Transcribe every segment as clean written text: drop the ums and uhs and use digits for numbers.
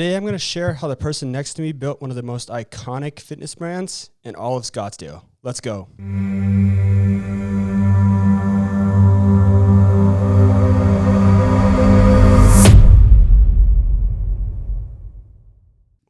Today I'm going to share how the person next to me built one of the most iconic fitness brands in all of Scottsdale. Let's go.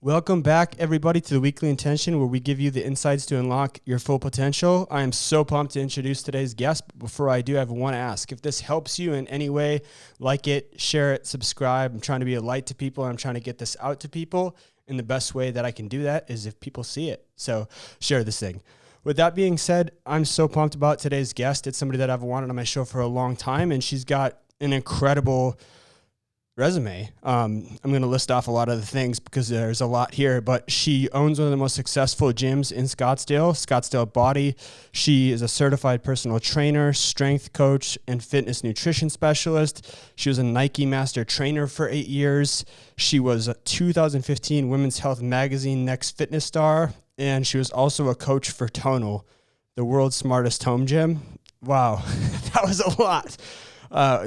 Welcome back, everybody, to the Weekly Intention, where we give you the insights to unlock your full potential. I am so pumped to introduce today's guest. But before I do, I have one ask. If this helps you in any way, like it, share it, subscribe. I'm trying to be a light to people. I'm trying to get this out to people. And the best way that I can do that is if people see it. So share this thing. With that being said, I'm so pumped about today's guest. It's somebody that I've wanted on my show for a long time, and she's got an incredible resume. I'm going to list off a lot of the things because there's a lot here, but she owns one of the most successful gyms in Scottsdale, Scottsdale Bodi. She is a certified personal trainer, strength coach, and fitness nutrition specialist. She was a Nike master trainer for 8 years. She was a 2015 Women's Health Magazine Next Fitness Star, and she was also a coach for Tonal, the world's smartest home gym. Wow, that was a lot.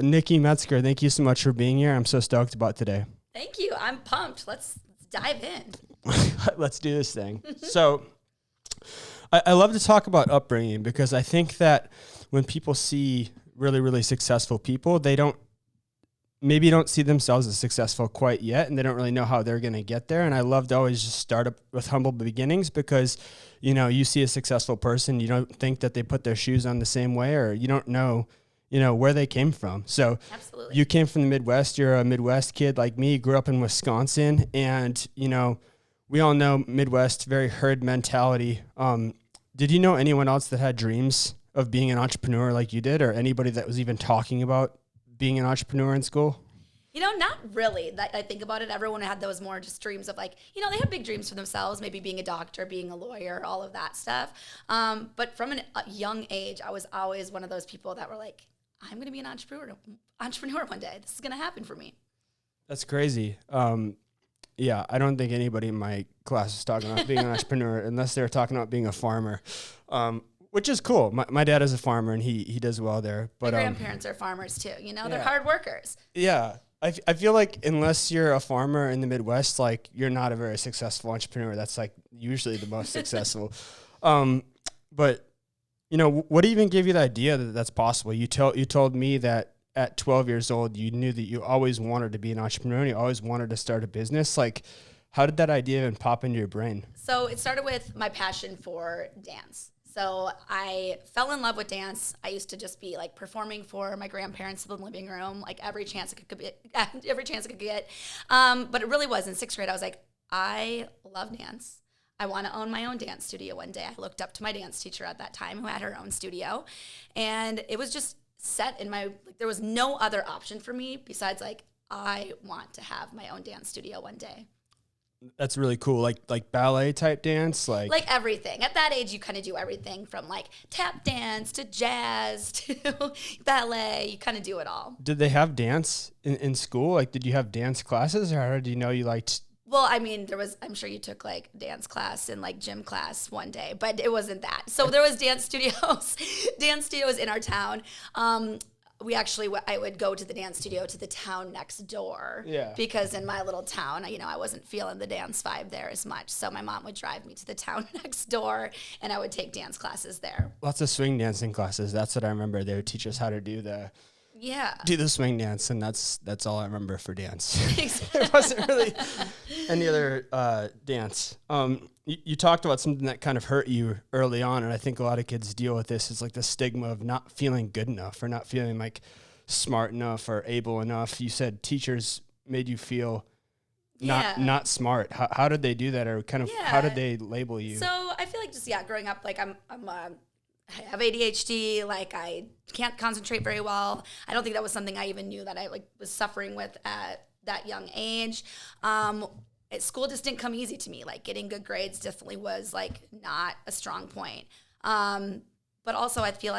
Nikki Metzger, thank you so much for being here. I'm so stoked about today. Thank you. I'm pumped. Let's dive in. Let's do this thing. So I love to talk about upbringing because I think that when people see really, really successful people, they don't see themselves as successful quite yet, and they don't really know how they're going to get there. And I love to always just start up with humble beginnings because, you see a successful person, you don't think that they put their shoes on the same way, or you don't know where they came from. So Absolutely. You came from the Midwest. You're a Midwest kid like me, grew up in Wisconsin. And, we all know Midwest, very herd mentality. Did you know anyone else that had dreams of being an entrepreneur like you did, or anybody that was even talking about being an entrepreneur in school? Not really. That I think about it. Everyone had those more just dreams of they have big dreams for themselves, maybe being a doctor, being a lawyer, all of that stuff. But from a young age, I was always one of those people that were like, I'm going to be an entrepreneur one day. This is going to happen for me. That's crazy. Yeah, I don't think anybody in my class is talking about being an entrepreneur unless they're talking about being a farmer, which is cool. My dad is a farmer, and he does well there. But my grandparents are farmers too. They're Yeah. hard workers. Yeah. I feel like unless you're a farmer in the Midwest, you're not a very successful entrepreneur. That's usually the most successful. But what even gave you the idea that that's possible? You told me that at 12 years old, you knew that you always wanted to be an entrepreneur and you always wanted to start a business. How did that idea even pop into your brain? So it started with my passion for dance. So I fell in love with dance. I used to just be performing for my grandparents in the living room, every chance I could get. But it really was in 6th grade. I was like, I love dance. I want to own my own dance studio one day. I looked up to my dance teacher at that time who had her own studio, and it was just set in there was no other option for me besides I want to have my own dance studio one day. That's really cool. Like ballet type dance, like everything. At that age, you kind of do everything from tap dance to jazz to ballet. You kind of do it all. Did they have dance in school? Did you have dance classes, or how did you know you liked? Well, I'm sure you took dance class and gym class one day, but it wasn't that. So there was dance studios in our town. I would go to the dance studio to the town next door. Yeah. Because in my little town, I wasn't feeling the dance vibe there as much. So my mom would drive me to the town next door, and I would take dance classes there. Lots of swing dancing classes. That's what I remember. They would teach us how to do the swing dance, and that's all I remember for dance. There wasn't really any other dance. You talked about something that kind of hurt you early on, and I think a lot of kids deal with this. Is the stigma of not feeling good enough or not feeling smart enough or able enough. You said teachers made you feel not smart. How did they do that, or how did they label you? So I feel growing up, I have ADHD, I can't concentrate very well. I don't think that was something I even knew that I was suffering with at that young age. School just didn't come easy to me. Getting good grades definitely was not a strong point. But also I feel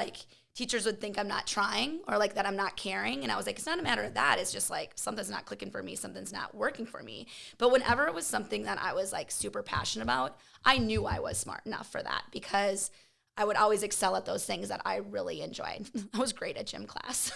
teachers would think I'm not trying or that I'm not caring. And I was it's not a matter of that. It's just something's not clicking for me. Something's not working for me. But whenever it was something that I was super passionate about, I knew I was smart enough for that because I would always excel at those things that I really enjoyed. I was great at gym class.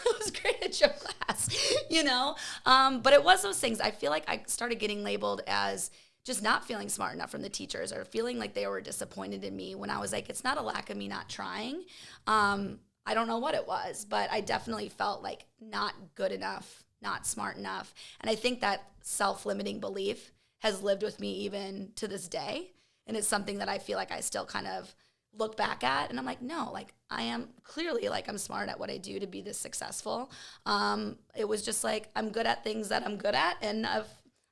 But it was those things. I feel like I started getting labeled as just not feeling smart enough from the teachers, or feeling like they were disappointed in me, when I was like, it's not a lack of me not trying. I don't know what it was, but I definitely felt like not good enough, not smart enough. And I think that self-limiting belief has lived with me even to this day. And it's something that I feel like I still kind of look back at, and I'm like, no, like I am clearly, like, I'm smart at what I do to be this successful. It was just like, I'm good at things that I'm good at, and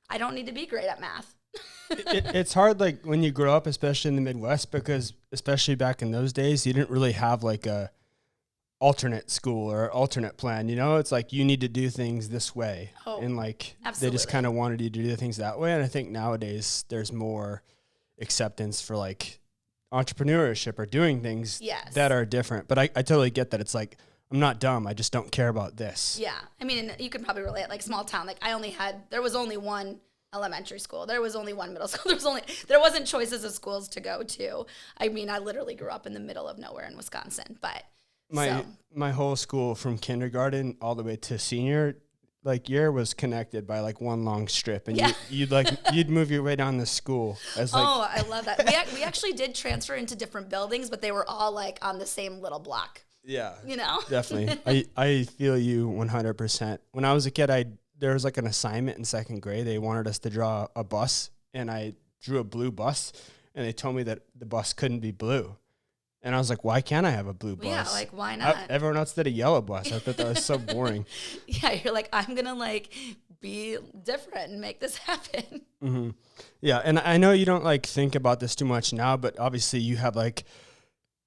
I don't need to be great at math. It's hard, like, when you grow up, especially in the Midwest, because especially back in those days, you didn't really have like a alternate school or alternate plan. It's like, you need to do things this way. And like, absolutely. They just kind of wanted you to do things that way. And I think nowadays there's more acceptance for like entrepreneurship or doing things that are different. But I totally get that. It's like, I'm not dumb. I just don't care about this. Yeah. I mean, you could probably relate, like small town. Like there was only one elementary school. There was only one middle school. There wasn't choices of schools to go to. I mean, I literally grew up in the middle of nowhere in Wisconsin, but my whole school from kindergarten all the way to senior year was connected by like one long strip, and you'd move your way down the school as like, oh, I love that. We actually did transfer into different buildings, but they were all like on the same little block. Yeah, definitely. I feel you 100%. When I was a kid, there was like an assignment in second grade. They wanted us to draw a bus, and I drew a blue bus, and they told me that the bus couldn't be blue. And I was like, why can't I have a blue bus? Yeah, like, why not? Everyone else did a yellow bus. I thought that was so boring. Yeah, you're like, I'm going to like be different and make this happen. Mm-hmm. Yeah, and I know you don't like think about this too much now, but obviously you have like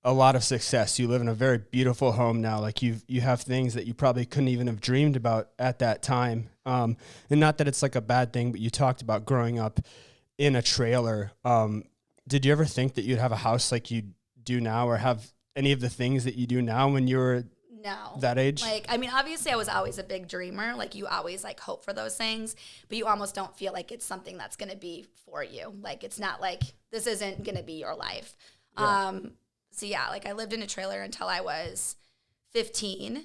a lot of success. You live in a very beautiful home now. Like you have things that you probably couldn't even have dreamed about at that time. And not that it's like a bad thing, but you talked about growing up in a trailer. Did you ever think that you'd have a house like you do now, or have any of the things that you do now when you were that age? Like, I mean, obviously I was always a big dreamer. Like, you always like hope for those things, but you almost don't feel like it's something that's going to be for you. Like, it's not like this isn't going to be your life. Yeah. So yeah, like I lived in a trailer until I was 15. It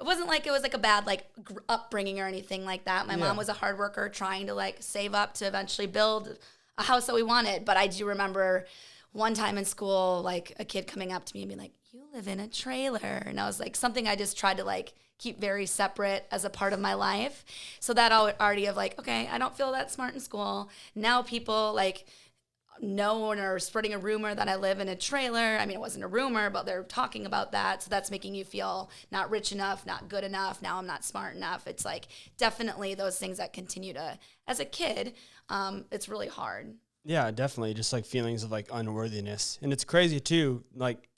wasn't like it was like a bad like upbringing or anything like that. My mom was a hard worker trying to like save up to eventually build a house that we wanted. But I do remember one time in school, like a kid coming up to me and being like, you live in a trailer. And I was like, something I just tried to like keep very separate as a part of my life. So that already of like, okay, I don't feel that smart in school. Now people like know and are spreading a rumor that I live in a trailer. I mean, it wasn't a rumor, but they're talking about that. So that's making you feel not rich enough, not good enough. Now I'm not smart enough. It's like definitely those things that continue to, as a kid, it's really hard. Yeah, definitely. Just like feelings of like unworthiness. And it's crazy too, like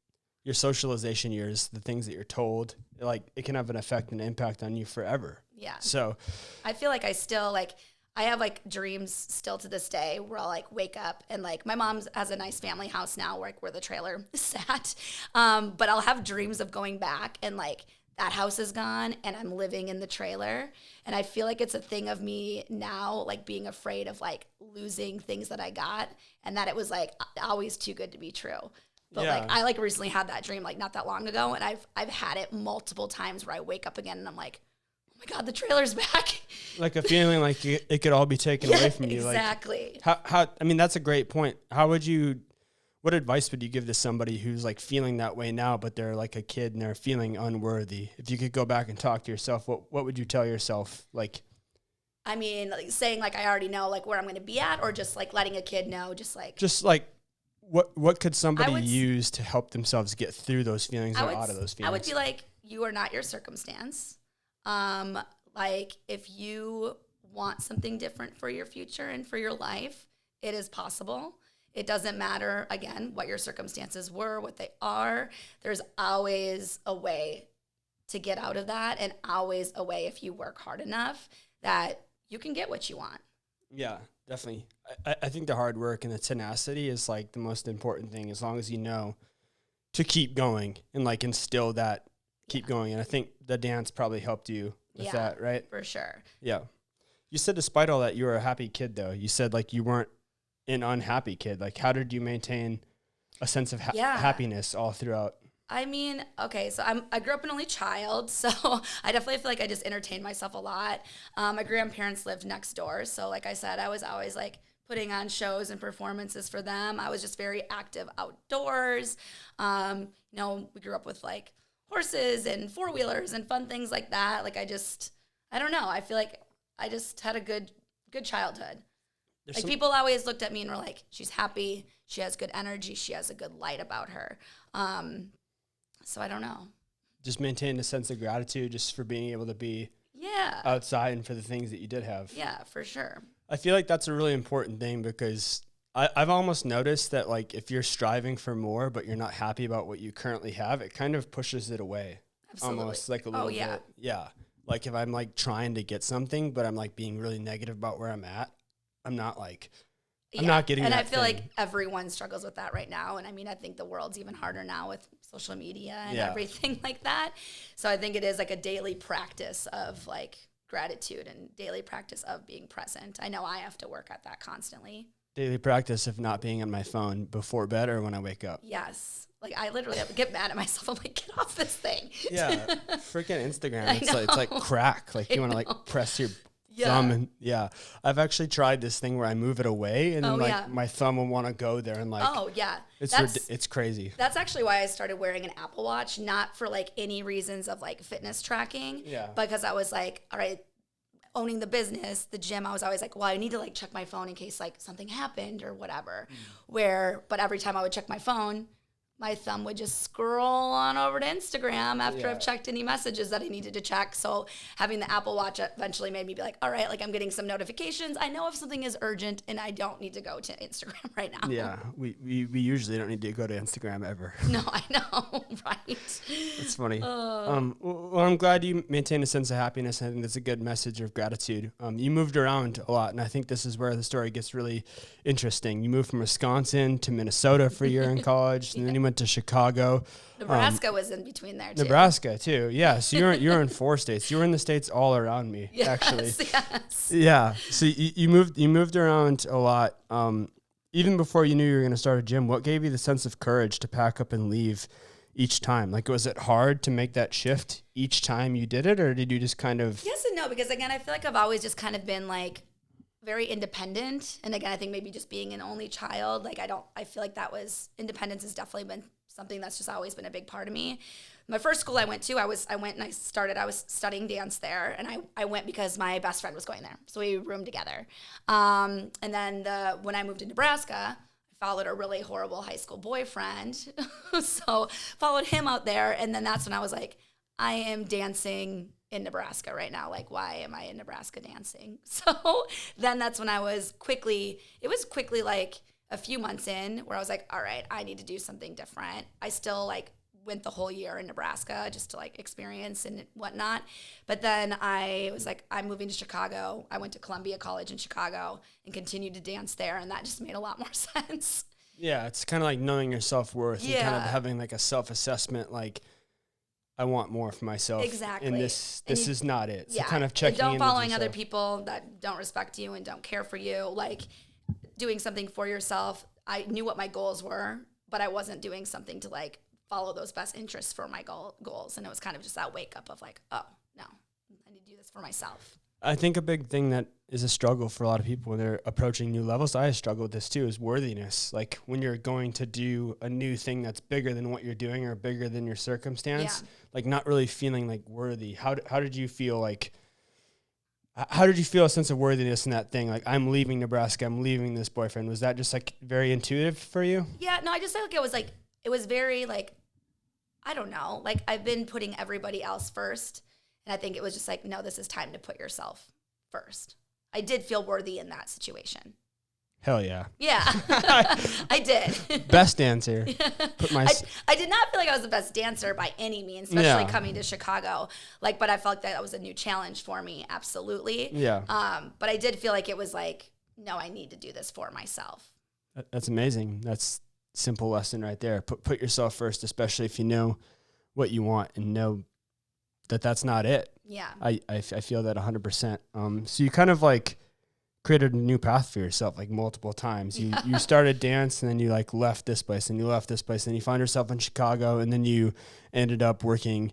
your socialization years, the things that you're told, like it can have an effect and impact on you forever. Yeah. So I feel like I still like, I have like dreams still to this day where I'll like wake up and like my mom has a nice family house now where the trailer sat. But I'll have dreams of going back and like that house is gone and I'm living in the trailer. And I feel like it's a thing of me now, like being afraid of like losing things that I got, and that it was like always too good to be true. But like I like recently had that dream like not that long ago, and I've had it multiple times where I wake up again and I'm like, oh my God, the trailer's back. Like a feeling like it could all be taken away from you. Exactly. Like how I mean, that's a great point. What advice would you give to somebody who's like feeling that way now, but they're like a kid and they're feeling unworthy? If you could go back and talk to yourself, what would you tell yourself? Like, I mean, like saying like I already know like where I'm going to be at, or just like letting a kid know, just like what could somebody use to help themselves get through those feelings or out of those feelings? I would be like, you are not your circumstance. Like if you want something different for your future and for your life, it is possible. It doesn't matter, again, what your circumstances were, what they are. There's always a way to get out of that, and always a way, if you work hard enough, that you can get what you want. Yeah, definitely. I think the hard work and the tenacity is like the most important thing, as long as you know to keep going and like instill that keep going. And I think the dance probably helped you with that, right? For sure. Yeah. You said despite all that, you were a happy kid, though. You said like you weren't an unhappy kid. Like, how did you maintain a sense of Yeah. happiness all throughout. I mean, okay, so I grew up an only child, so I definitely feel like I just entertained myself a lot. My grandparents lived next door, so like I said, I was always like putting on shows and performances for them. I was just very active outdoors. You know, we grew up with like horses and four-wheelers and fun things like that. Like I don't know. I feel like I just had a good childhood. Like people always looked at me and were like, she's happy, she has good energy, she has a good light about her. So I don't know. Just maintain a sense of gratitude just for being able to be outside and for the things that you did have. Yeah, for sure. I feel like that's a really important thing because I've almost noticed that like if you're striving for more but you're not happy about what you currently have, it kind of pushes it away. Absolutely. Almost like a little bit. Yeah. Like if I'm like trying to get something but I'm like being really negative about where I'm at, I'm not getting and that I feel thing. like everyone struggles with that right now. And I mean, I think the world's even harder now with social media and everything like that. So I think it is like a daily practice of like gratitude and daily practice of being present. I know I have to work at that constantly. Daily practice of not being on my phone before bed or when I wake up. Yes. Like I literally have to get mad at myself. I'm like, get off this thing. Yeah. Freaking Instagram. It's like crack. Like you want to like press your thumb and I've actually tried this thing where I move it away and my thumb will want to go there and like it's crazy. That's actually why I started wearing an Apple Watch, not for like any reasons of like fitness tracking, because I was like, all right, owning the business, the gym, I was always like, well, I need to like check my phone in case like something happened or whatever. But every time I would check my phone, my thumb would just scroll on over to Instagram after I've checked any messages that I needed to check. So having the Apple Watch eventually made me be like, all right, like I'm getting some notifications. I know if something is urgent and I don't need to go to Instagram right now. Yeah, we usually don't need to go to Instagram ever. No, I know, right? That's funny. Well, I'm glad you maintain a sense of happiness. I think that's a good message of gratitude. You moved around a lot, and I think this is where the story gets really interesting. You moved from Wisconsin to Minnesota for a year in college, and then you went to Chicago. Nebraska was in between there too. Nebraska too, yeah. So you're in 4 states. You were in the states all around me, actually. Yes. Yeah. So you moved around a lot. Even before you knew you were going to start a gym, what gave you the sense of courage to pack up and leave each time? Like, was it hard to make that shift each time you did it, or did you just kind of? Yes and no, because again, I feel like I've always just kind of been like very independent. And again, I think maybe just being an only child, like I feel like independence has definitely been something that's just always been a big part of me. My first school I went to, I was studying dance there, and I went because my best friend was going there. So we roomed together. And then when I moved to Nebraska, I followed a really horrible high school boyfriend. So followed him out there. And then that's when I was like, I am dancing in Nebraska right now. Like, why am I in Nebraska dancing? So then that's when it was quickly like a few months in where I was like, all right, I need to do something different. I still like went the whole year in Nebraska just to like experience and whatnot. But then I was like, I'm moving to Chicago. I went to Columbia College in Chicago and continued to dance there. And that just made a lot more sense. Yeah. It's kind of like knowing your self-worth and kind of having like a self-assessment, like, I want more for myself. Exactly. And this is not it. So Yeah. kind of checking in. Don't following other people that don't respect you and don't care for you. Like doing something for yourself. I knew what my goals were, but I wasn't doing something to like follow those best interests for my goals. And it was kind of just that wake up of like, oh no, I need to do this for myself. I think a big thing that is a struggle for a lot of people when they're approaching new levels, I struggle with this too, is worthiness. Like when you're going to do a new thing that's bigger than what you're doing or bigger than your circumstance, like not really feeling like worthy. How did you feel like, how did you feel a sense of worthiness in that thing? Like, I'm leaving Nebraska, I'm leaving this boyfriend. Was that just like very intuitive for you? Yeah, no, I just felt like it was very like, I don't know, like I've been putting everybody else first. And I think it was just like, no, this is time to put yourself first. I did feel worthy in that situation. Hell yeah. Yeah, I did. Best dancer. I did not feel like I was the best dancer by any means, especially coming to Chicago. Like, but I felt like that was a new challenge for me. Absolutely. Yeah. But I did feel like it was like, no, I need to do this for myself. That's amazing. That's a simple lesson right there. Put yourself first, especially if you know what you want and know that that's not it. Yeah. I feel that 100%. So you kind of like created a new path for yourself like multiple times. You started dance, and then you like left this place, and you left this place, and you found yourself in Chicago, and then you ended up working.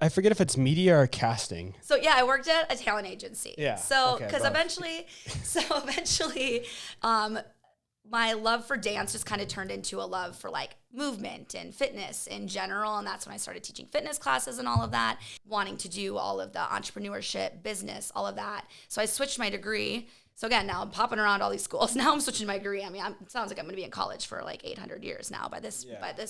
I forget if it's media or casting. So yeah, I worked at a talent agency. Yeah. So okay, because eventually, my love for dance just kind of turned into a love for like movement and fitness in general. And that's when I started teaching fitness classes and all of that, wanting to do all of the entrepreneurship, business, all of that. So I switched my degree. So again, now I'm popping around all these schools. Now I'm switching my degree. I mean, it sounds like I'm going to be in college for like 800 years now by this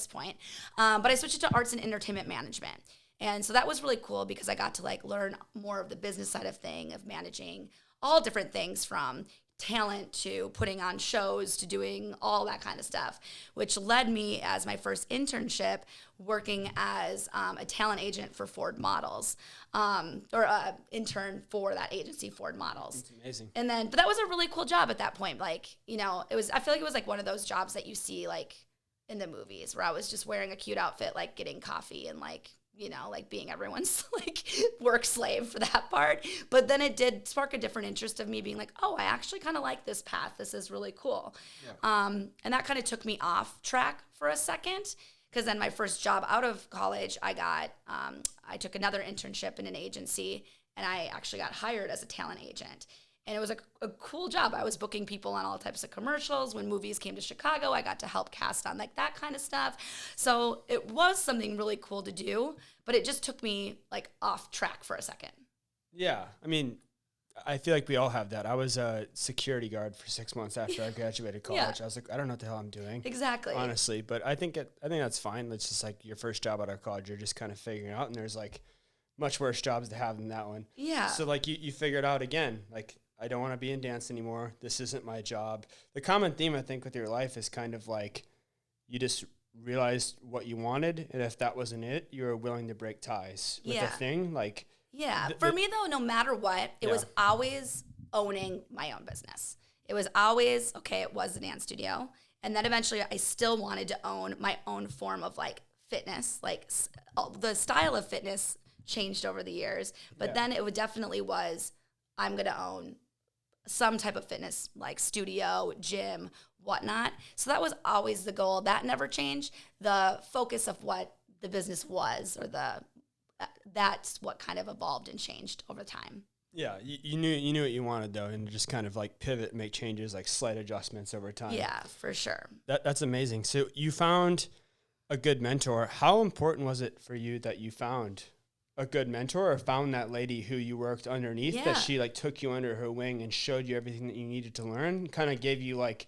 point. But I switched it to arts and entertainment management. And so that was really cool because I got to like learn more of the business side of managing all different things from talent to putting on shows to doing all that kind of stuff, which led me as my first internship working as a talent agent for Ford Models, or an intern for that agency, Ford Models. That's amazing. And then, but that was a really cool job at that point. Like, you know, I feel like it was like one of those jobs that you see like in the movies where I was just wearing a cute outfit, like getting coffee and like, you know, like being everyone's like work slave for that part. But then it did spark a different interest of me being like, oh, I actually kind of like this path. This is really cool. Yeah. And that kind of took me off track for a second. Because then my first job out of college, I took another internship in an agency, and I actually got hired as a talent agent. And it was a cool job. I was booking people on all types of commercials. When movies came to Chicago, I got to help cast on like that kind of stuff. So it was something really cool to do, but it just took me like off track for a second. Yeah. I mean, I feel like we all have that. I was a security guard for 6 months after I graduated college. Yeah. I was like, I don't know what the hell I'm doing. Exactly. Honestly. But I think that's fine. It's just like your first job out of college, you're just kind of figuring it out. And there's like much worse jobs to have than that one. Yeah. So like you figure it out again, like, I don't want to be in dance anymore. This isn't my job. The common theme, I think, with your life is kind of like you just realized what you wanted, and if that wasn't it, you were willing to break ties with the thing. Like, for me, though, no matter what, it was always owning my own business. It was always, okay, it was a dance studio. And then eventually I still wanted to own my own form of like fitness. Like the style of fitness changed over the years, but then it definitely was, I'm going to own some type of fitness, like studio, gym, whatnot. So that was always the goal. That never changed. The focus of what the business was, or that's what kind of evolved and changed over time. Yeah, you knew what you wanted though, and just kind of like pivot, make changes, like slight adjustments over time. Yeah, for sure. That's amazing. So you found a good mentor. How important was it for you that you found a good mentor, or found that lady who you worked underneath, that she like took you under her wing and showed you everything that you needed to learn, kind of gave you like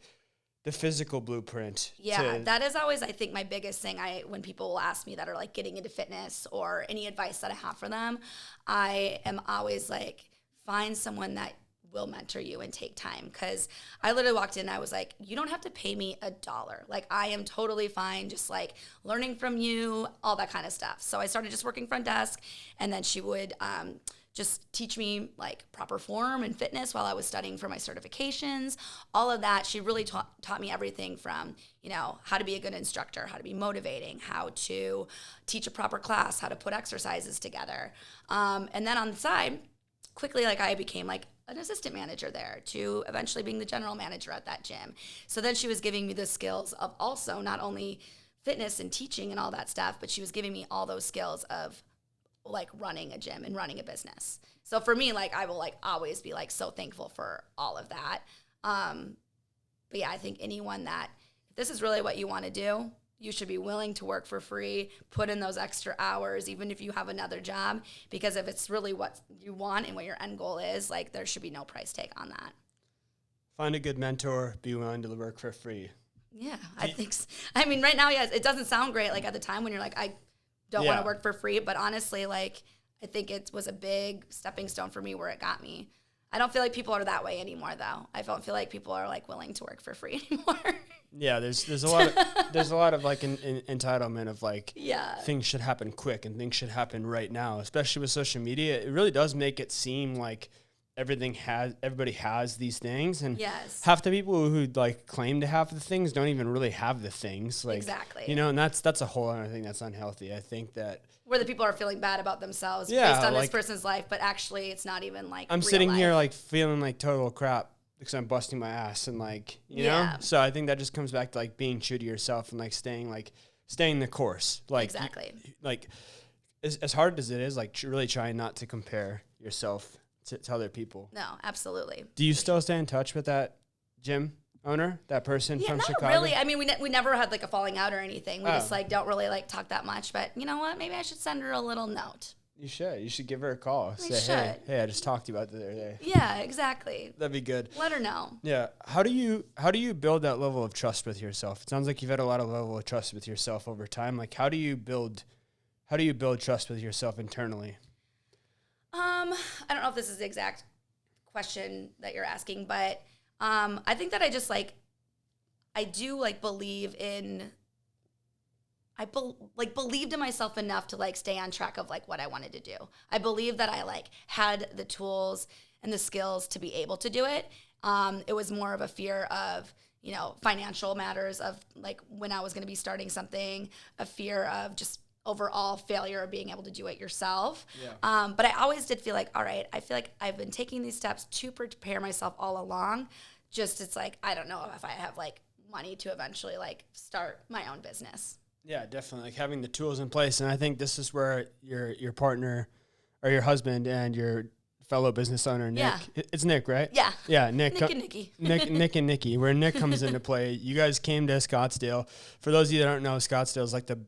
the physical blueprint? Yeah, that is always, I think, my biggest thing. When people will ask me that are like getting into fitness or any advice that I have for them, I am always like, find someone that will mentor you and take time. Because I literally walked in and I was like, you don't have to pay me $1. Like, I am totally fine just like learning from you, all that kind of stuff. So I started just working front desk, and then she would just teach me like proper form and fitness while I was studying for my certifications, all of that. She really taught me everything from, you know, how to be a good instructor, how to be motivating, how to teach a proper class, how to put exercises together. And then on the side, quickly, like I became like an assistant manager there, to eventually being the general manager at that gym. So then she was giving me the skills of also not only fitness and teaching and all that stuff, but she was giving me all those skills of like running a gym and running a business. So for me, like I will like always be like so thankful for all of that. But yeah, I think anyone that, if this is really what you want to do, you should be willing to work for free, put in those extra hours, even if you have another job, because if it's really what you want and what your end goal is, like there should be no price tag on that. Find a good mentor, be willing to work for free. Yeah, I think so. I mean, right now, yes, it doesn't sound great like at the time when you're like, I don't want to work for free, but honestly, like I think it was a big stepping stone for me where it got me. I don't feel like people are that way anymore, though. I don't feel like people are like willing to work for free anymore. Yeah, there's a lot of like an entitlement of like things should happen quick and things should happen right now, especially with social media. It really does make it seem like everybody has these things, and Yes. half the people who like claim to have the things don't even really have the things. Like, Exactly. you know, and that's a whole other thing that's unhealthy. I think that where the people are feeling bad about themselves Yeah, based on like- this person's life, but actually it's not even like I'm real sitting life. here like feeling like total crap because I'm busting my ass and like, you know, Yeah. so I think that just comes back to like being true to yourself and like staying the course. Like, Exactly. like as hard as it is, like really trying not to compare yourself to other people. No, absolutely. Do you still stay in touch with that gym owner, that person Yeah, from not Chicago? really. I mean, we never had like a falling out or anything. We Oh. just like don't really like talk that much. But you know what? Maybe I should send her a little note. You should. You should give her a call. I Say, should. hey, I just talked to you about the other day. Yeah, exactly. That'd be good. Let her know. Yeah. How do you build that level of trust with yourself? It sounds like you've had a lot of level of trust with yourself over time. Like, how do you build trust with yourself internally? I don't know if this is the exact question that you're asking, but I think that I just like I do like believe in. Believed in myself enough to like stay on track of like what I wanted to do. I believe that I like had the tools and the skills to be able to do it. It was more of a fear of, you know, financial matters of like when I was going to be starting something, a fear of just overall failure of being able to do it yourself. Yeah. But I always did feel like, all right, I feel like I've been taking these steps to prepare myself all along. Just it's like, I don't know if I have like money to eventually like start my own business. Yeah, definitely. Like having the tools in place. And I think this is where your partner or your husband and your fellow business owner, Nick. Yeah. It's Nick, right? Yeah. Yeah, Nick. Nick and Nikki. Nick and Nikki, where Nick comes into play. You guys came to Scottsdale. For those of you that don't know, Scottsdale is like the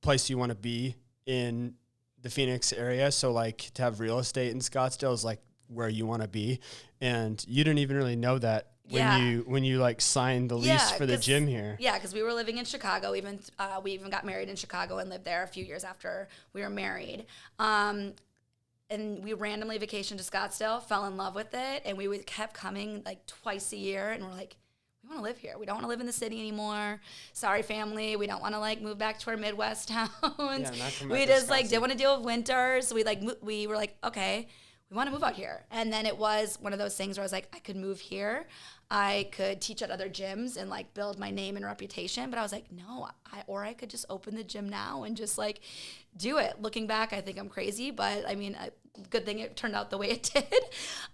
place you want to be in the Phoenix area. So like to have real estate in Scottsdale is like where you want to be. And you didn't even really know that when you like signed the lease for the gym here. Yeah, because we were living in Chicago. We even got married in Chicago and lived there a few years after we were married. And we randomly vacationed to Scottsdale, fell in love with it, and we kept coming like twice a year. And we're like, we want to live here. We don't want to live in the city anymore. Sorry, family. We don't want to like move back to our Midwest towns. We just like didn't want to deal with winters. So we were like, okay, we want to move out here. And then it was one of those things where I was like, I could move here. I could teach at other gyms and like build my name and reputation. But I was like, no, I could just open the gym now and just like do it. Looking back, I think I'm crazy, but I mean, good thing it turned out the way it did.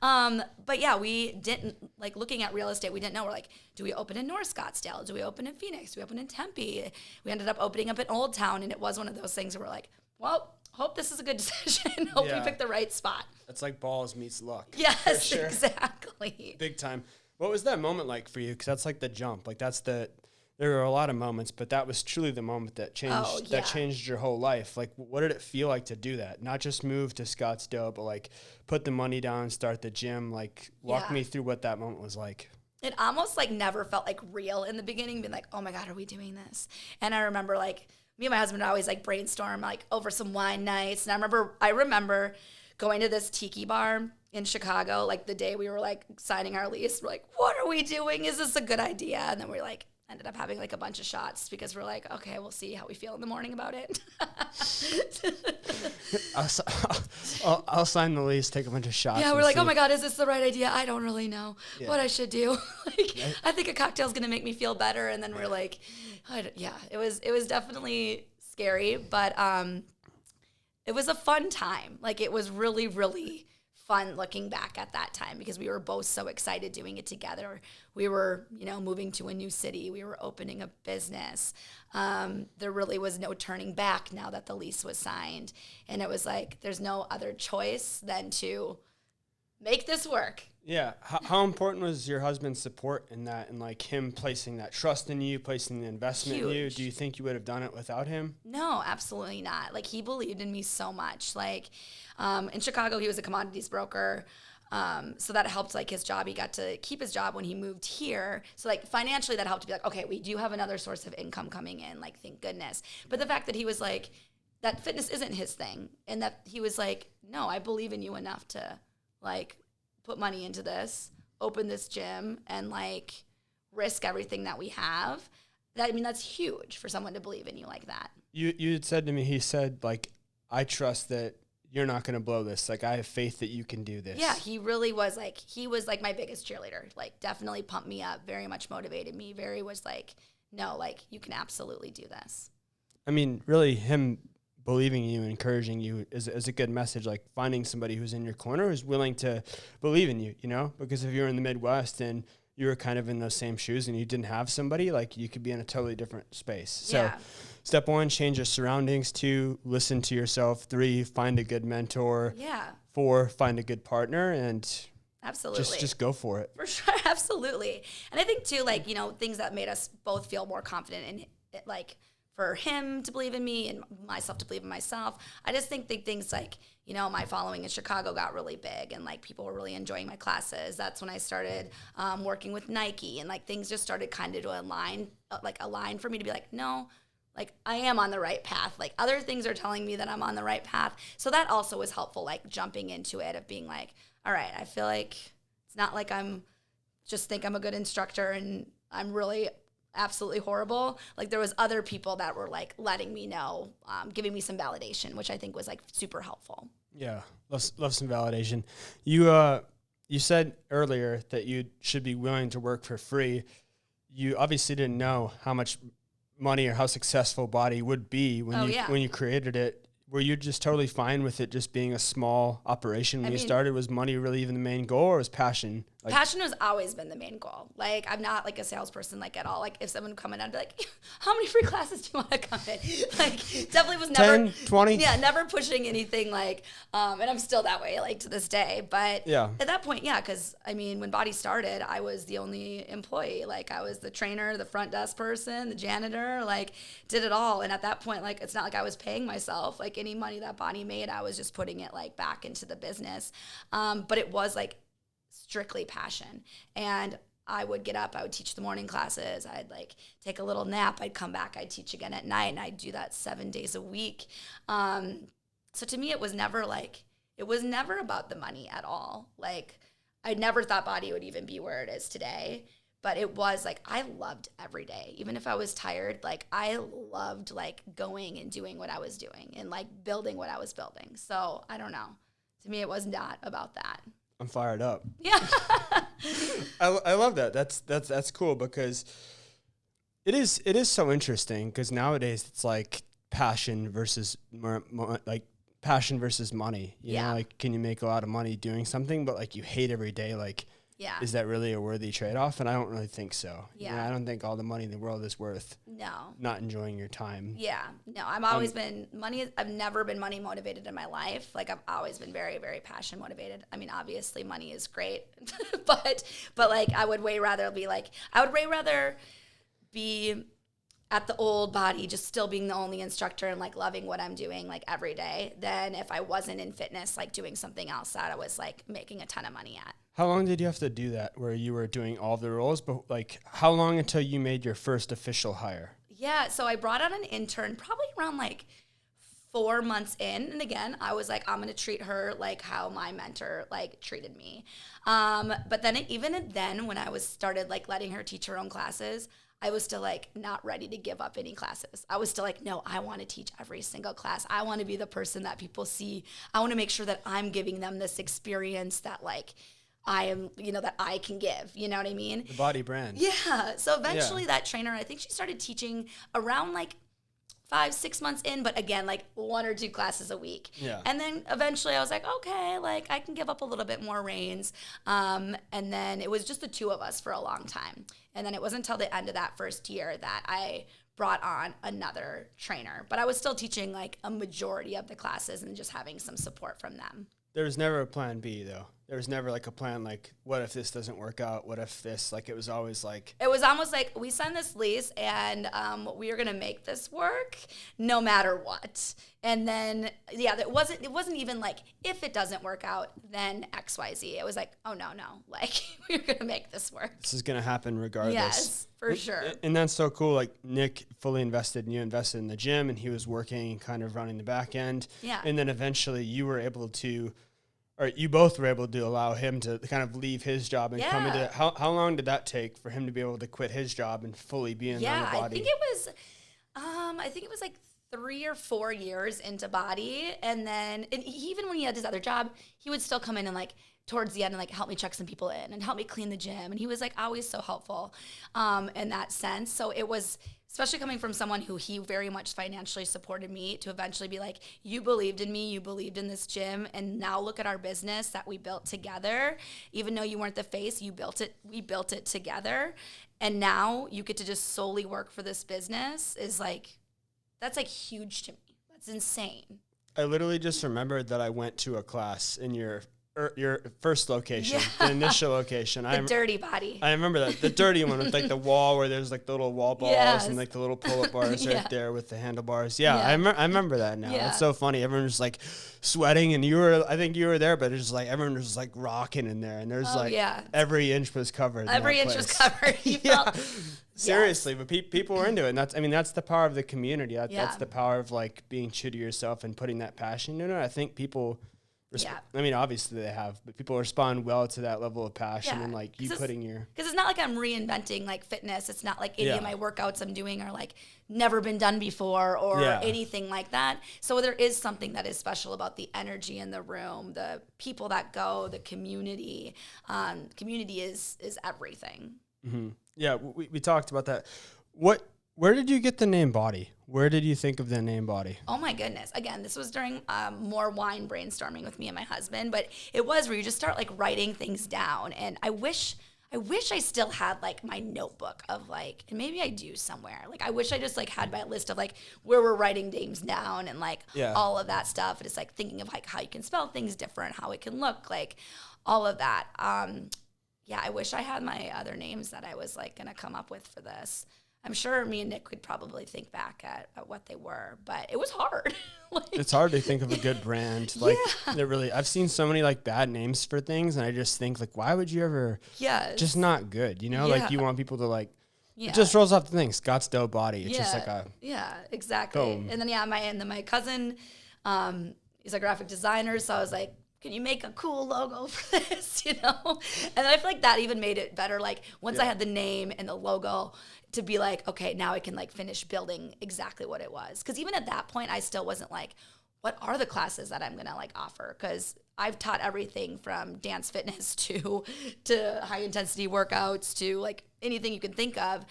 But yeah, we didn't like looking at real estate. We didn't know. We're like, do we open in North Scottsdale? Do we open in Phoenix? Do we open in Tempe? We ended up opening up in Old Town. And it was one of those things where we're like, well, hope this is a good decision. Hope we pick the right spot. It's like balls meets luck. Yes, sure. Exactly. Big time. What was that moment like for you? Because that's like the jump. Like there were a lot of moments, but that was truly the moment that changed your whole life. Like, what did it feel like to do that? Not just move to Scottsdale, but like put the money down, start the gym. Like, walk me through what that moment was like. It almost like never felt like real in the beginning, being like, oh my God, are we doing this? And I remember like me and my husband would always like brainstorm like over some wine nights. And I remember going to this tiki bar in Chicago, like the day we were like signing our lease. We're like, what are we doing? Is this a good idea? And then we like ended up having like a bunch of shots because we're like, okay, we'll see how we feel in the morning about it. I'll sign the lease, take a bunch of shots. Yeah, we're like, oh my God, is this the right idea? I don't really know what I should do. Like, Yeah. I think a cocktail's gonna make me feel better. And then we're like, it was definitely scary, but it was a fun time. Like it was really, really fun looking back at that time because we were both so excited doing it together. We were, moving to a new city. We were opening a business. There really was no turning back now that the lease was signed. And it was like, there's no other choice than to make this work. Yeah. How important was your husband's support in that and like him placing that trust in you, placing the investment in you? Do you think you would have done it without him? No, absolutely not. Like he believed in me so much. Like in Chicago, he was a commodities broker. So that helped like his job. He got to keep his job when he moved here. So like financially that helped to be like, okay, we do have another source of income coming in. Like, thank goodness. But the fact that he was like, that fitness isn't his thing. And that he was like, no, I believe in you enough to like put money into this, open this gym, and like risk everything that we have. That's huge for someone to believe in you like that. You had said to me, he said like, I trust that you're not going to blow this. Like, I have faith that you can do this. Yeah, he really was like, he was like my biggest cheerleader. Like, definitely pumped me up, very much motivated me. Very was like, no, like, you can absolutely do this. I mean, really, him believing in you and encouraging you is a good message. Like, finding somebody who's in your corner who's willing to believe in you, you know? Because if you're in the Midwest and you were kind of in those same shoes and you didn't have somebody, like, you could be in a totally different space. So step 1, change your surroundings. 2, listen to yourself. 3, find a good mentor. 4, find a good partner, and absolutely just go for it. For sure, absolutely. And I think too, like, you know, things that made us both feel more confident in it, like, for him to believe in me and myself to believe in myself. I just think things like, you know, my following in Chicago got really big and like people were really enjoying my classes. That's when I started working with Nike, and like things just started kind of to align for me to be like, no, like I am on the right path. Like other things are telling me that I'm on the right path. So that also was helpful, like jumping into it of being like, all right, I feel like it's not like I'm just think I'm a good instructor and I'm really absolutely horrible. Like there was other people that were like letting me know, giving me some validation, which I think was like super helpful. Yeah, love some validation. You said earlier that you should be willing to work for free. You obviously didn't know how much money or how successful Bodi would be when you created it. Were you just totally fine with it just being a small operation when you started? Was money really even the main goal, or was passion? Like, passion has always been the main goal. Like, I'm not like a salesperson, like at all. Like, if someone would come in, I'd be like, how many free classes do you want to come in? Like, definitely was never 10, 20? Yeah, never pushing anything like, and I'm still that way, like to this day. But at that point, because I mean, when Bodi started, I was the only employee. Like, I was the trainer, the front desk person, the janitor, like, did it all. And at that point, like, it's not like I was paying myself. Like, any money that Bodi made, I was just putting it like back into the business. But it was like strictly passion. And I would get up, I would teach the morning classes, I'd like take a little nap, I'd come back, I'd teach again at night, and I'd do that 7 days a week. So to me, it was never about the money at all. Like, I never thought Bodi would even be where it is today. But it was like, I loved every day. Even if I was tired, like I loved like going and doing what I was doing and like building what I was building. So I don't know. To me, it was not about that. I'm fired up. Yeah. I love that. That's cool because it is so interesting because nowadays it's like passion versus passion versus money. You know, like, can you make a lot of money doing something, but like you hate every day, like, is that really a worthy trade-off? And I don't really think so. Yeah. You know, I don't think all the money in the world is worth not enjoying your time. Yeah. No, I've always been I've never been money motivated in my life. Like, I've always been very, very passion motivated. I mean, obviously money is great, but like I would way rather be at the old Bodi, just still being the only instructor and like loving what I'm doing like every day, than if I wasn't in fitness, like doing something else that I was like making a ton of money at. How long did you have to do that where you were doing all the roles? But like, how long until you made your first official hire? Yeah, so I brought on an intern probably around like 4 months in. And again, I was like, I'm going to treat her like how my mentor like treated me. But then even then, when I was started like letting her teach her own classes, I was still like not ready to give up any classes. I was still like, no, I want to teach every single class. I want to be the person that people see. I want to make sure that I'm giving them this experience that like I am, you know, that I can give, you know what I mean? The Bodi brand. Yeah. So eventually that trainer, I think she started teaching around like 5-6 months in, but again, like 1 or 2 classes a week. Yeah. And then eventually I was like, okay, like I can give up a little bit more reins. And then it was just the 2 of us for a long time. And then it wasn't until the end of that first year that I brought on another trainer. But I was still teaching like a majority of the classes and just having some support from them. There was never a plan B though. There was never like a plan like, what if this doesn't work out? What if this, like, it was always like. It was almost like we signed this lease and we are going to make this work no matter what. And then, it wasn't even like, if it doesn't work out, then X, Y, Z. It was like, oh, no. Like, we're going to make this work. This is going to happen regardless. Yes, for sure. And that's so cool. Like, Nick fully invested and you invested in the gym and he was working and kind of running the back end. Yeah. And then eventually you were able to, or you both were able to allow him to kind of leave his job and come into. How long did that take for him to be able to quit his job and fully be in the Bodi? I think it was like 3 or 4 years into Body, and then even when he had his other job, he would still come in and like towards the end and like help me check some people in and help me clean the gym, and he was like always so helpful in that sense. So it was, especially coming from someone who he very much financially supported me, to eventually be like, you believed in me, you believed in this gym, and now look at our business that we built together. Even though you weren't the face, you built it, we built it together, and now you get to just solely work for this business, is like, that's like huge to me. That's insane. I literally just remembered that I went to a class in your first location, the initial location. The dirty Body. I remember that, the dirty one with like the wall where there's like the little wall balls and like the little pull-up bars right there with the handlebars. Yeah. I remember that now. It's so funny. Everyone was like sweating, and I think you were there, but it's just like everyone was like rocking in there, and there's every inch was covered. Every inch was covered. You felt seriously, but people were into it, and that's the power of the community. That's the power of like being true to yourself and putting that passion in it. I think people, I mean, obviously they have, but people respond well to that level of passion and like you putting your. Because it's not like I'm reinventing like fitness. It's not like any of my workouts I'm doing are like never been done before or anything like that. So there is something that is special about the energy in the room, the people that go, the community. Community is everything. Mm-hmm. Yeah, we talked about that. Where did you get the name Bodi? Where did you think of the name Bodi? Oh my goodness. Again, this was during more wine brainstorming with me and my husband, but it was where you just start like writing things down. And I wish I still had like my notebook of like, and maybe I do somewhere. Like I wish I just like had my list of like where we're writing names down and like all of that stuff. And it's like thinking of like how you can spell things different, how it can look, like all of that. I wish I had my other names that I was like going to come up with for this. I'm sure me and Nick could probably think back at what they were, but it was hard. It's hard to think of a good brand. Like I've seen so many like bad names for things, and I just think like, why would you ever? Just not good. You know, like you want people to like. It just rolls off the thing. Scottsdale Bodi. It's just like a. Yeah, exactly. Boom. And then my cousin, he's a graphic designer, so I was like, can you make a cool logo for this, you know? And I feel like that even made it better. Like once I had the name and the logo, to be like, okay, now I can like finish building exactly what it was. Because even at that point, I still wasn't like, what are the classes that I'm going to like offer? Because I've taught everything from dance fitness to high intensity workouts to like anything you can think of.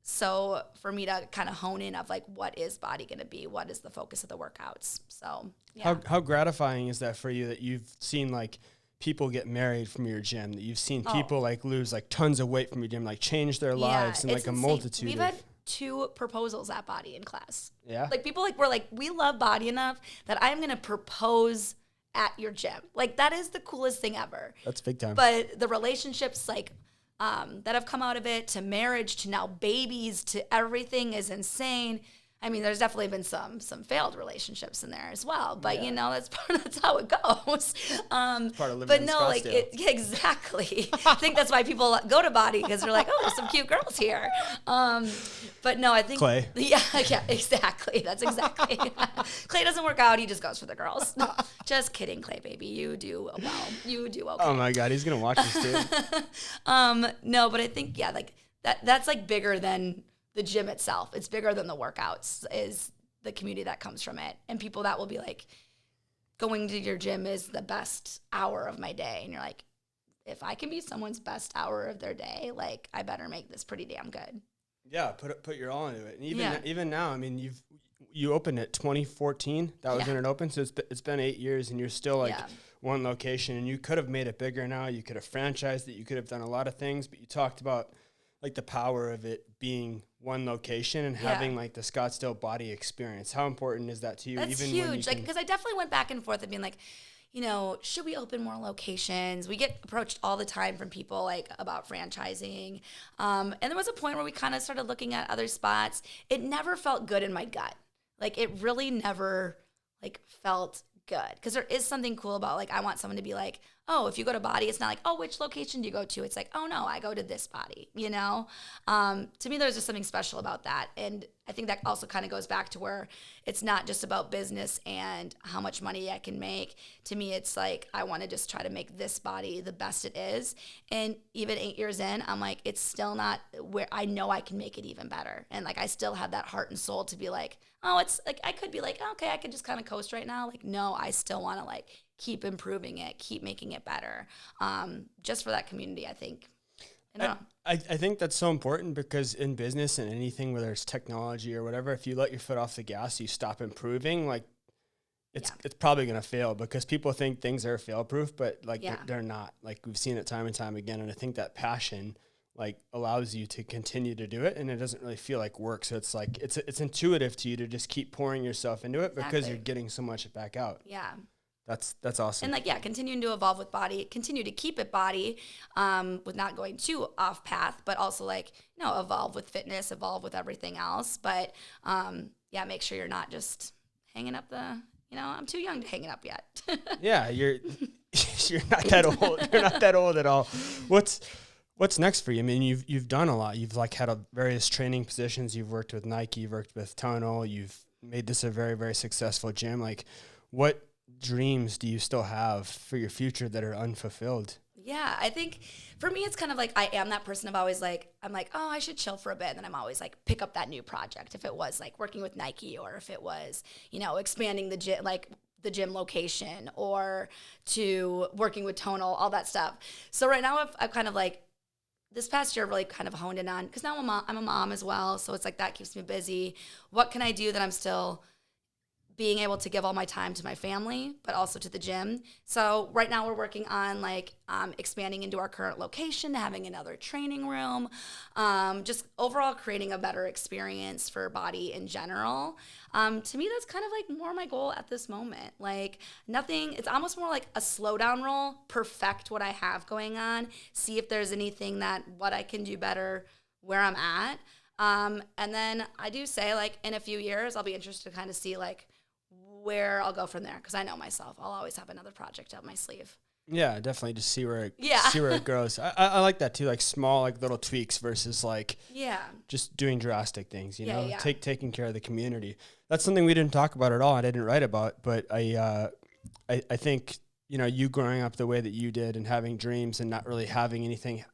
So for me to kind of hone in of like, what is Bodi going to be? What is the focus of the workouts? So how gratifying is that for you that you've seen like people get married from your gym, that you've seen people like lose like tons of weight from your gym, like change their lives and like insane. A multitude. We've had 2 proposals at Bodi in class. Yeah. Like people like were like, we love Bodi enough that I'm going to propose at your gym. Like that is the coolest thing ever. That's big time. But the relationships like that have come out of it, to marriage, to now babies, to everything is insane. I mean, there's definitely been some failed relationships in there as well, but you know, that's how it goes. Part of living in Scottsdale. Exactly. I think that's why people go to Bodi, because they're like, oh, there's some cute girls here. But no, I think Clay. Yeah, exactly. That's exactly. Clay doesn't work out; he just goes for the girls. Just kidding, Clay, baby. You do well. You do okay. Oh my God, he's gonna watch this too. No, but I think like that's like bigger than the gym itself. It's bigger than the workouts, is the community that comes from it. And people that will be like, going to your gym is the best hour of my day. And you're like, if I can be someone's best hour of their day, like I better make this pretty damn good. Yeah, put your all into it. And even now, I mean, you opened it 2014. That was when it opened. So it's been 8 years, and you're still like one location. And you could have made it bigger now. You could have franchised it. You could have done a lot of things. But you talked about like the power of it being one location and having like the Scottsdale Bodi experience. How important is that to you? That's even huge. Like, because I definitely went back and forth and being like, you know, should we open more locations? We get approached all the time from people like about franchising. And there was a point where we kind of started looking at other spots. It never felt good in my gut. Like it really never like felt good, because there is something cool about like, I want someone to be like, oh, if you go to Bodi, it's not like, oh, which location do you go to? It's like, oh no, I go to this Bodi, To me, there's just something special about that. And I think that also kind of goes back to where it's not just about business and how much money I can make. To me, it's like, I want to just try to make this Bodi the best it is. And even 8 years in, I'm like, it's still not where I know I can make it even better. And like, I still have that heart and soul to be like, oh, it's like, I could be like, okay, I could just kind of coast right now. Like, no, I still want to like keep improving it, keep making it better. Just for that community, I think. I think that's so important because in business and anything, whether it's technology or whatever, if you let your foot off the gas, you stop improving, like it's probably going to fail because people think things are fail proof, but like they're not. Like we've seen it time and time again. And I think that passion like allows you to continue to do it, and it doesn't really feel like work. So it's like, it's intuitive to you to just keep pouring yourself into it because you're getting so much back out. Yeah. That's awesome. And like, continuing to evolve with Bodi, continue to keep it Bodi, with not going too off path, but also like, evolve with fitness, evolve with everything else. But make sure you're not just hanging up I'm too young to hang it up yet. Yeah, you're not that old. You're not that old at all. What's next for you? I mean, you've done a lot. You've like had various training positions. You've worked with Nike, you've worked with Tonal. You've made this a very, very successful gym. Like, what dreams do you still have for your future that are unfulfilled? Yeah, I think for me, it's kind of like I am that person of always like, I'm like, oh, I should chill for a bit. And then I'm always like, pick up that new project. If it was like working with Nike or if it was, expanding the gym, like the gym location or to working with Tonal, all that stuff. So right now I've kind of like, this past year really kind of honed in on, because now I'm a mom as well. So it's like that keeps me busy. What can I do that I'm still being able to give all my time to my family, but also to the gym. So right now we're working on like expanding into our current location, having another training room, just overall creating a better experience for Bodi in general. To me, that's kind of like more my goal at this moment. Like nothing, it's almost more like a slow down role, perfect what I have going on, see if there's anything what I can do better where I'm at. And then I do say like in a few years, I'll be interested to kind of see like where I'll go from there, because I know myself, I'll always have another project up my sleeve. Yeah, definitely just see where it grows. I like that too, like small like little tweaks versus like just doing drastic things, taking care of the community. That's something we didn't talk about at all. I didn't write about, but I think you growing up the way that you did and having dreams and not really having anything,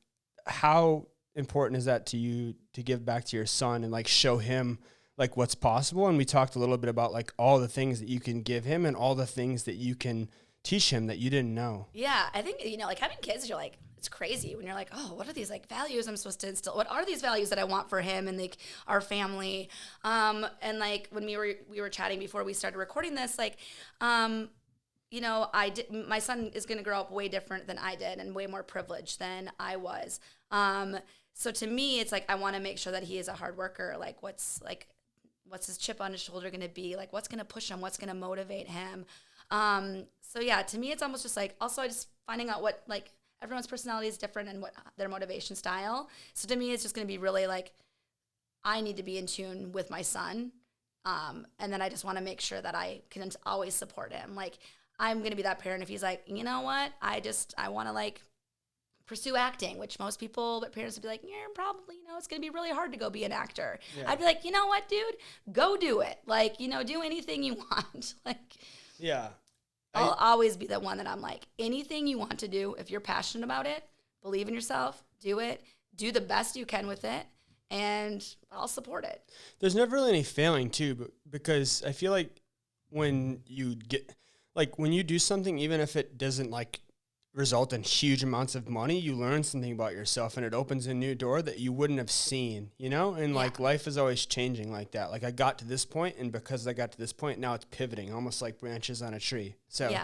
how important is that to you to give back to your son and like show him like what's possible? And we talked a little bit about like all the things that you can give him and all the things that you can teach him that you didn't know. Yeah, I think, like having kids, you're like, it's crazy when you're like, oh, what are these like values I'm supposed to instill? What are these values that I want for him and like our family? And like when we were chatting before we started recording this, like, my son is going to grow up way different than I did and way more privileged than I was. So to me, it's like, I want to make sure that he is a hard worker. Like what's his chip on his shoulder going to be? Like what's going to push him? What's going to motivate him? So yeah, to me, it's almost just like, also I just finding out what, like everyone's personality is different and what their motivation style. So to me, it's just going to be really like, I need to be in tune with my son. And then I just want to make sure that I can always support him. Like I'm going to be that parent if he's like, you know what? I want to like pursue acting, which most parents would be like, yeah, probably, it's going to be really hard to go be an actor. Yeah. I'd be like, you know what, dude, go do it. Like, do anything you want. Like, yeah. I'll always be the one that I'm like, anything you want to do, if you're passionate about it, believe in yourself, do it, do the best you can with it, and I'll support it. There's never really any failing too, but because I feel like when you do something, even if it doesn't like result in huge amounts of money, you learn something about yourself and it opens a new door that you wouldn't have seen, and like life is always changing like that. Like I got to this point, and because I got to this point, now it's pivoting almost like branches on a tree. So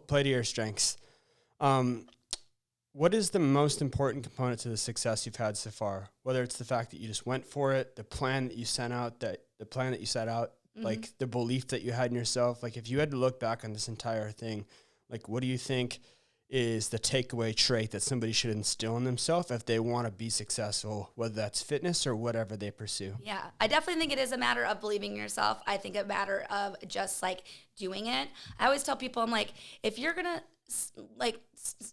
play to your strengths. What is the most important component to the success you've had so far? Whether it's the fact that you just went for it, the plan that you set out, mm-hmm. like the belief that you had in yourself. Like if you had to look back on this entire thing, like, what do you think is the takeaway trait that somebody should instill in themselves if they want to be successful, whether that's fitness or whatever they pursue? Yeah, I definitely think it is a matter of believing in yourself. I think a matter of just, like, doing it. I always tell people, I'm like, if you're going to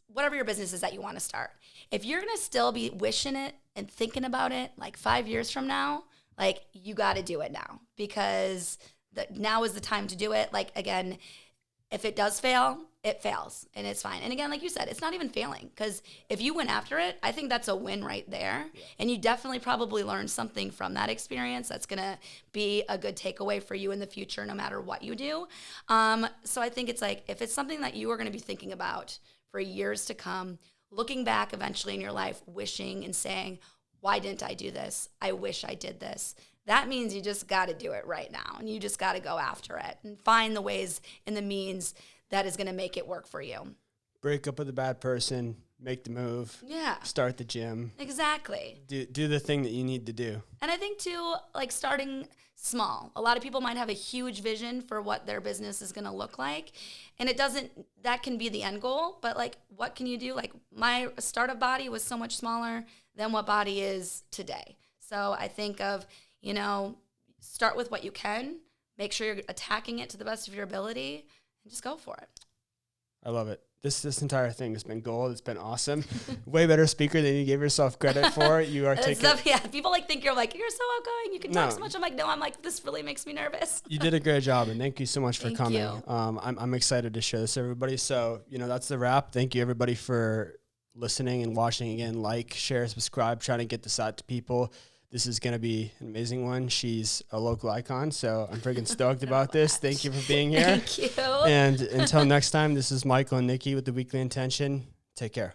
whatever your business is that you want to start, if you're going to still be wishing it and thinking about it like 5 years from now, like you got to do it now, because now is the time to do it. Like, again, if it does fail, it fails and it's fine. And again, like you said, it's not even failing, because if you went after it, I think that's a win right there. Yeah. And you definitely probably learned something from that experience that's going to be a good takeaway for you in the future, no matter what you do. So I think it's like, if it's something that you are going to be thinking about for years to come, looking back eventually in your life, wishing and saying, why didn't I do this? I wish I did this. That means you just got to do it right now, and you just got to go after it and find the ways and the means that is going to make it work for you. Break up with a bad person, make the move. Yeah. Start the gym. Exactly. Do the thing that you need to do. And I think too, like starting small. A lot of people might have a huge vision for what their business is going to look like. And that can be the end goal, but like, what can you do? Like, my startup Bodi was so much smaller than what Bodi is today. So I think of, start with what you can, make sure you're attacking it to the best of your ability, and just go for it. I love it. This entire thing has been gold. It's been awesome. Way better speaker than you gave yourself credit for. You articulate. Yeah, people think you're so outgoing. You can talk so much. I'm like, no, this really makes me nervous. You did a great job, and thank you so much for coming. You. I'm excited to share this with everybody. So, that's the wrap. Thank you, everybody, for listening and watching again. Like, share, subscribe, trying to get this out to people. This is going to be an amazing one. She's a local icon, so I'm freaking stoked about this. Thank you for being here. Thank you. And until next time, this is Michael and Nikki with The Weekly Intention. Take care.